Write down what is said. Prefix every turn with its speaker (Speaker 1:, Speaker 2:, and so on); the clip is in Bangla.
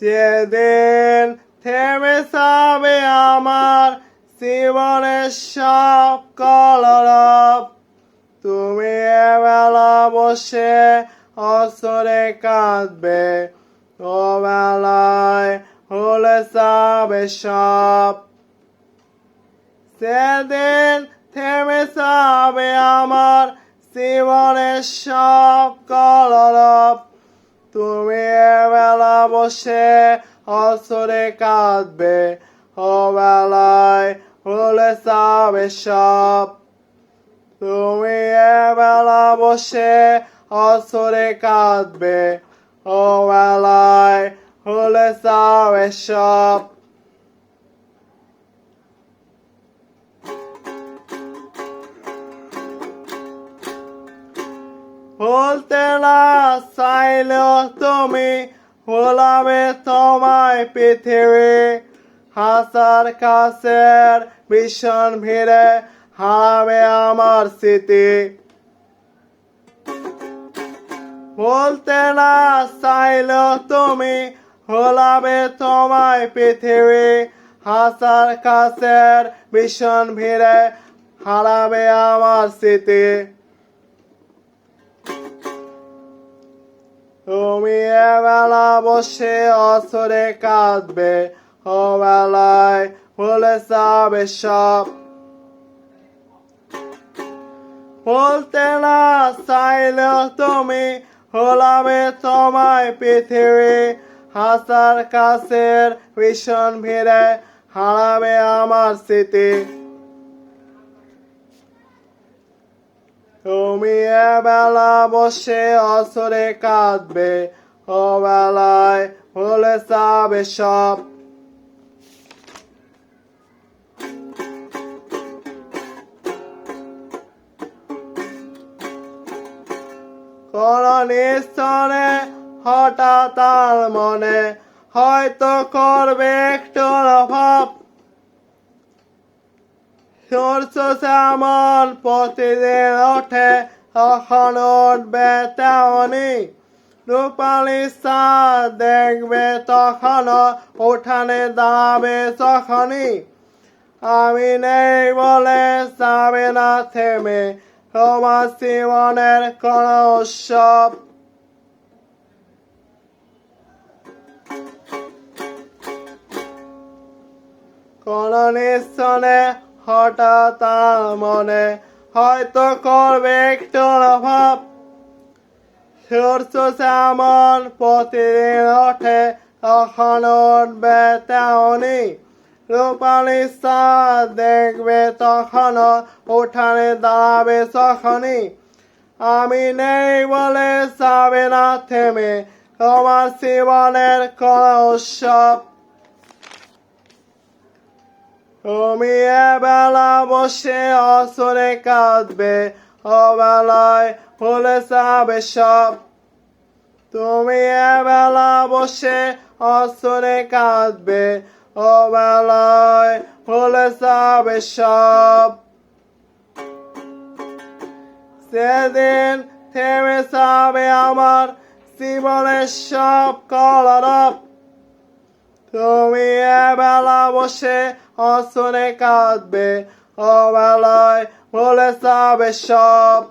Speaker 1: যেদিন থেমে যাবে আমার জীবনের সব কলরব, তুমি এবেলা বসে অসরে কাঁদবে, ও বেলায় হলে যাবে সব। সেদিন থেমে যাবে আমার জীবনের সব কলরব, তুমি এবেলা বসে অসরে কাঁদবে, ও বেলায় হলে যাবে সব। তুমি এবেলা বসে অসরে কাঁদবে, ও বেলায় হলে যাবে সব। বলতে না চাইলেও তুমি ভোলাবে তোমায় পৃথিবী, হাসার কাছের ভীষণ ভিড়ে হারাবে আমার স্মৃতি। বলতে না চাইলেও তুমি ভোলাবে তোমায় পৃথিবী, হাসার কাছের ভীষণ ভিড়ে হারাবে আমার স্মৃতি। তুমি এবেলা বসে অসরে কাঁদবে, ও বেলায় ভুলে যাবে সব। বলতে না চাইলেও তুমি ভোলাবে তোমায় পৃথিবী, হাসার কাছের ভীষণ ভিড়ে হারাবে আমার স্মৃতি। তুমি এবেলা বসে অসরে কাঁদবে, ও বেলায় ভুলে যাবে সব। কোন নিস্তরে হঠাৎ তার মনে হয়তো করবে একটু অভাব, সূর্য যেমন প্রতিদিন ওঠে তখন উঠবে তেমনি, রূপালী চাঁদ দেখবে তখনও উঠানে দাঁড়াবে যখনই। আমি নেই বলে যাবে না থেমে তোমার জীবনের কোন উৎসব। কোন নিঃসনে হঠাৎ তার মনে হয়তো করবে একটু অভাব, সূর্য যেমন প্রতিদিন ওঠে তখন উঠবে তেমনি, রূপালী চাঁদ দেখবে তখনও উঠানে দাঁড়াবে যখনই। আমি নেই বলে যাবে না থেমে তোমার জীবনের কোন উৎসব। তুমি এবেলা বসে অসরে কাঁদবে, ও বেলায় ভুলে যাবে সব। তুমি এবেলা বসে অসরে কাঁদবে, ও বেলায় ভুলে যাবে সব। সেদিন থেমে যাবে আমার জীবনের সব কলরব, তুমি এবেলা বসে অসরে কাঁদবে, ও বেলায় ভুলে যাবে সব।